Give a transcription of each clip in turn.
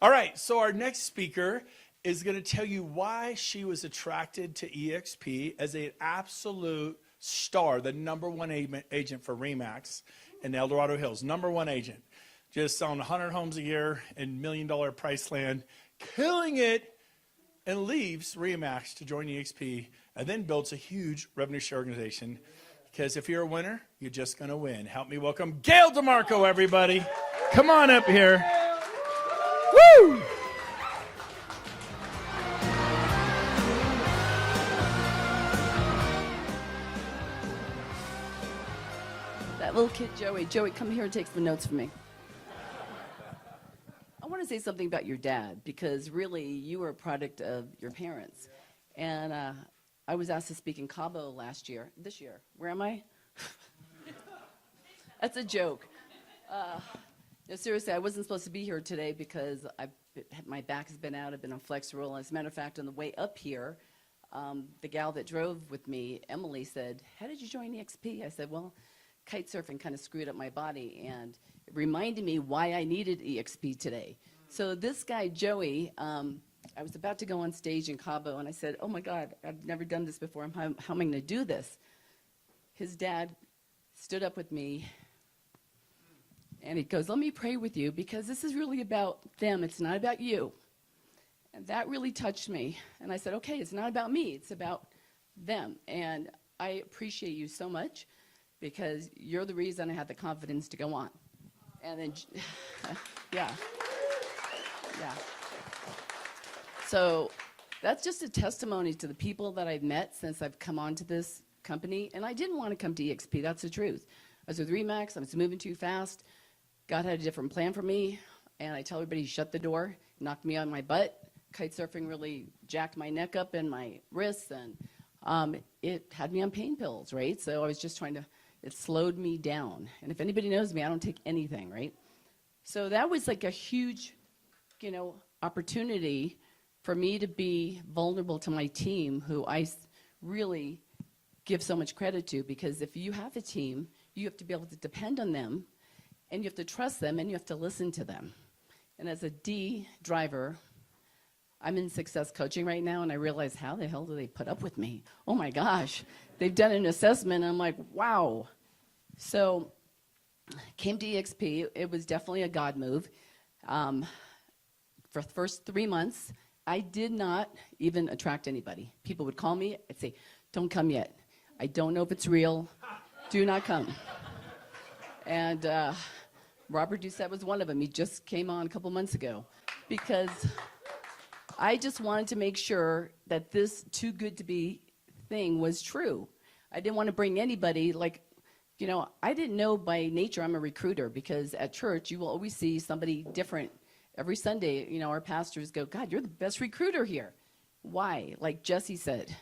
All right, so our next speaker is going to tell you why she was attracted to EXP as an absolute star, the number one agent for RE/MAX in El Dorado Hills, number one agent. Just selling 100 homes a year in $1 million price land, killing it, and leaves RE/MAX to join EXP and then builds a huge revenue share organization. Because if you're a winner, you're just going to win. Help me welcome Gail DeMarco, everybody. Come on up here. Woo! That little kid, Joey. Joey, come here and take some notes from me. I want to say something about your dad, because really you were a product of your parents. And I was asked to speak in Cabo this year. Where am I? That's a joke. No, seriously, I wasn't supposed to be here today because my back has been out. I've been on Flexeril. As a matter of fact, on the way up here, the gal that drove with me, Emily, said, "How did you join EXP?" I said, "Well, kite surfing kind of screwed up my body," and it reminded me why I needed EXP today. So this guy, Joey, I was about to go on stage in Cabo, and I said, "Oh my God, I've never done this before. How am I going to do this?" His dad stood up with me, and he goes, "Let me pray with you, because this is really about them. It's not about you." And that really touched me. And I said, "Okay, it's not about me. It's about them." And I appreciate you so much, because you're the reason I had the confidence to go on. And then, yeah. So that's just a testimony to the people that I've met since I've come on to this company. And I didn't want to come to EXP, that's the truth. I was with RE/MAX, I was moving too fast. God had a different plan for me. And I tell everybody, shut the door, knocked me on my butt. Kite surfing really jacked my neck up and my wrists, and it had me on pain pills, right? So I was just it slowed me down. And if anybody knows me, I don't take anything, right? So that was like a huge, opportunity for me to be vulnerable to my team, who I really give so much credit to, because if you have a team, you have to be able to depend on them, and you have to trust them, and you have to listen to them. And as a D driver, I'm in success coaching right now, and I realize, how the hell do they put up with me? Oh my gosh. They've done an assessment, and I'm like, wow. So came to EXP. It was definitely a God move. For the first 3 months, I did not even attract anybody. People would call me. I'd say, "Don't come yet. I don't know if it's real. Do not come." And Robert Doucette was one of them. He just came on a couple months ago, because I just wanted to make sure that this too good to be thing was true. I didn't want to bring anybody, I didn't know by nature I'm a recruiter, because at church you will always see somebody different. Every Sunday, our pastors go, "God, you're the best recruiter here." Why? Like Jesse said,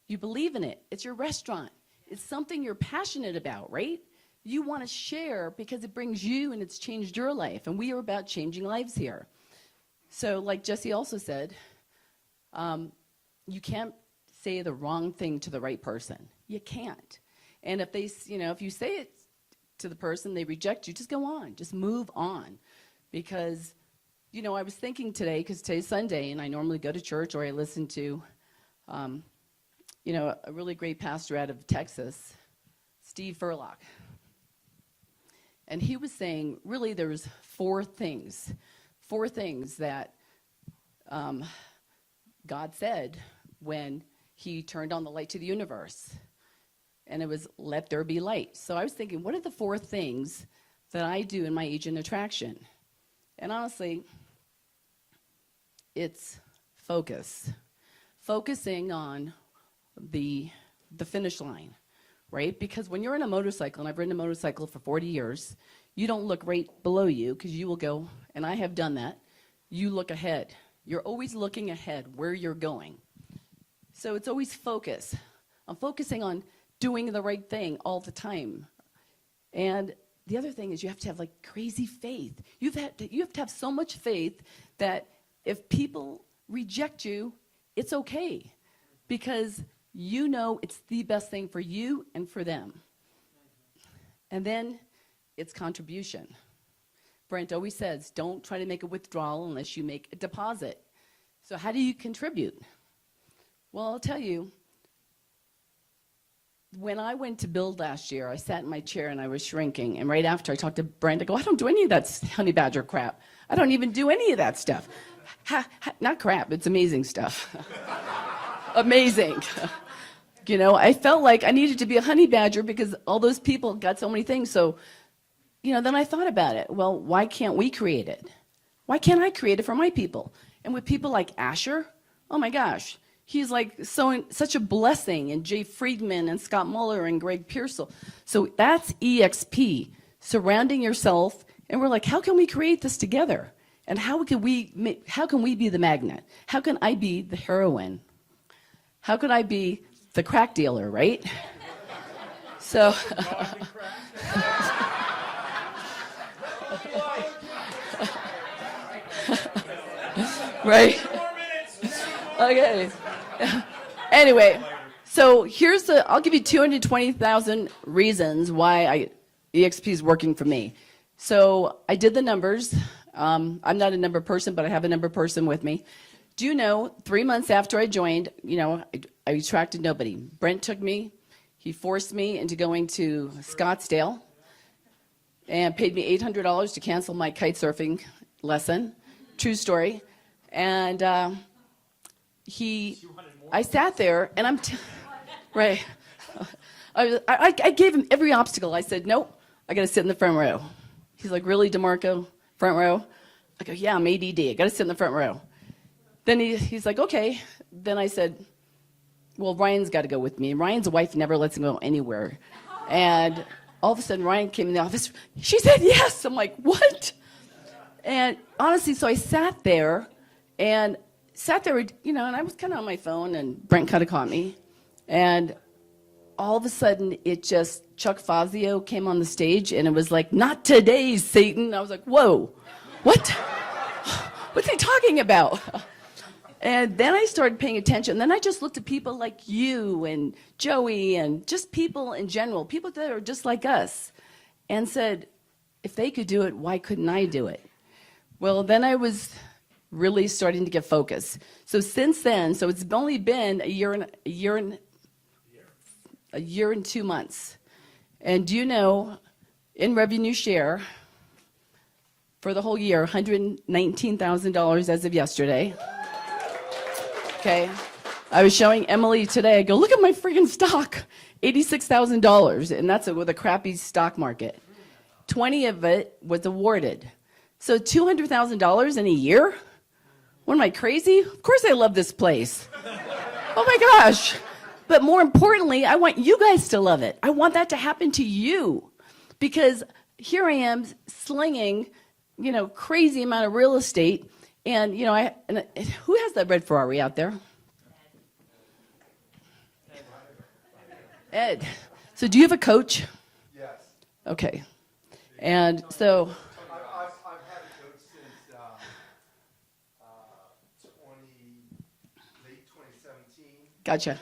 you believe in it. It's your restaurant. It's something you're passionate about, right? You want to share because it brings you, and it's changed your life. And we are about changing lives here. So like Jesse also said, you can't say the wrong thing to the right person. You can't. And if if you say it to the person, they reject you, just go on. Just move on. Because, I was thinking today, because today's Sunday, and I normally go to church, or I listen to, a really great pastor out of Texas, Steve Furlock. And he was saying, really, there's four things that God said when he turned on the light to the universe. And it was, "Let there be light." So I was thinking, what are the four things that I do in my agent attraction? And honestly, it's focusing on the finish line, right? Because when you're in a motorcycle, and I've ridden a motorcycle for 40 years, you don't look right below you, because you will go, and I have done that, you look ahead. You're always looking ahead where you're going. So it's always focus. I'm focusing on doing the right thing all the time. And the other thing is, you have to have crazy faith. You have to have so much faith that if people reject you, it's okay, because it's the best thing for you and for them. And then it's contribution. Brent always says, don't try to make a withdrawal unless you make a deposit. So how do you contribute? Well, I'll tell you, when I went to build last year, I sat in my chair and I was shrinking. And right after I talked to Brent, I go, I don't do any of that honey badger crap. I don't even do any of that stuff. Not crap, it's amazing stuff. Amazing. You know, I felt like I needed to be a honey badger because all those people got so many things. So, you know, then I thought about it. Well, why can't we create it? Why can't I create it for my people? And with people like Asher, oh my gosh, he's like such a blessing, and Jay Friedman and Scott Muller and Greg Pearsall. So that's EXP, surrounding yourself. And we're like, how can we create this together? And how can we be the magnet? How can I be the heroine? How could I be the crack dealer, right? So, right? Okay. Anyway, so I'll give you 220,000 reasons why EXP is working for me. So I did the numbers. I'm not a number person, but I have a number person with me. Do you know, 3 months after I joined, you know, I attracted nobody. Brent took me. He forced me into going to Scottsdale and paid me $800 to cancel my kite surfing lesson. True story. And I sat there, and right. I gave him every obstacle. I said, nope, I got to sit in the front row. He's like, really, DeMarco, front row? I go, yeah, I'm ADD. I got to sit in the front row. Then he's like, okay. Then I said, well, Ryan's got to go with me. And Ryan's wife never lets him go anywhere. And all of a sudden, Ryan came in the office. She said yes. I'm like, what? And honestly, so I sat there, you know, and I was kind of on my phone, and Brent kind of caught me. And all of a sudden, Chuck Fazio came on the stage, and it was like, not today, Satan. I was like, whoa, what? What's he talking about? And then I started paying attention. Then I just looked at people like you and Joey and just people in general, people that are just like us, and said, if they could do it, why couldn't I do it? Well, then I was really starting to get focused. So since then, so it's only been a year and 2 months. And do you know, in revenue share, for the whole year, $119,000 as of yesterday. Okay. I was showing Emily today, I go, look at my freaking stock, $86,000, and that's with a crappy stock market. 20 of it was awarded. So $200,000 in a year? What, am I crazy? Of course I love this place. Oh my gosh. But more importantly, I want you guys to love it. I want that to happen to you. Because here I am slinging, you know, crazy amount of real estate. And, you know, who has that red Ferrari out there? Ed. So do you have a coach? Yes. Okay. And so... I've had a coach since late 2017. Gotcha. And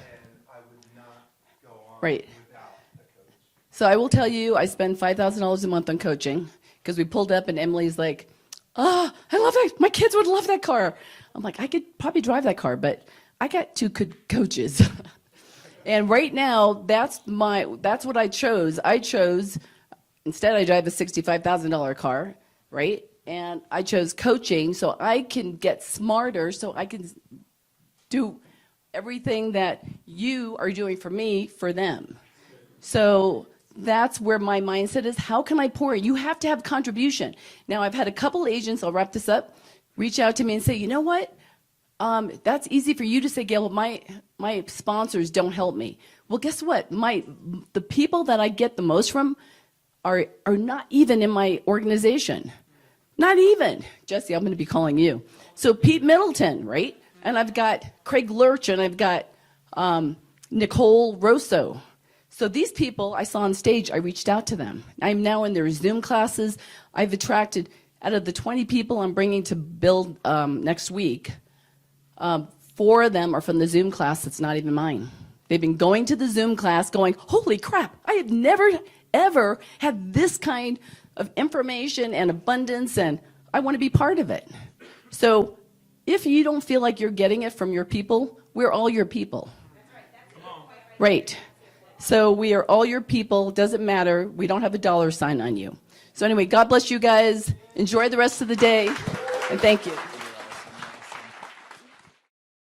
I would not go on Right. without a coach. So I will tell you, I spend $5,000 a month on coaching because we pulled up and Emily's like, oh, I love that. My kids would love that car. I'm like, I could probably drive that car, but I got two good coaches. And right now, that's what I chose. Instead I drive a $65,000 car, right? And I chose coaching so I can get smarter, so I can do everything that you are doing for me, for them. So that's where my mindset is. How can I pour? You have to have contribution. Now, I've had a couple agents, I'll wrap this up, reach out to me and say, you know what? That's easy for you to say, Gail, my sponsors don't help me. Well, guess what? The people that I get the most from are not even in my organization. Not even. Jesse, I'm going to be calling you. So Pete Middleton, right? And I've got Craig Lurch, and I've got Nicole Rosso. So these people I saw on stage, I reached out to them. I'm now in their Zoom classes. I've attracted, out of the 20 people I'm bringing to build next week, 4 of them are from the Zoom class that's not even mine. They've been going to the Zoom class going, holy crap, I have never, ever had this kind of information and abundance, and I want to be part of it. So if you don't feel like you're getting it from your people, we're all your people. Right. So we are all your people. Doesn't matter. We don't have a dollar sign on you. So anyway, God bless you guys. Enjoy the rest of the day, and thank you.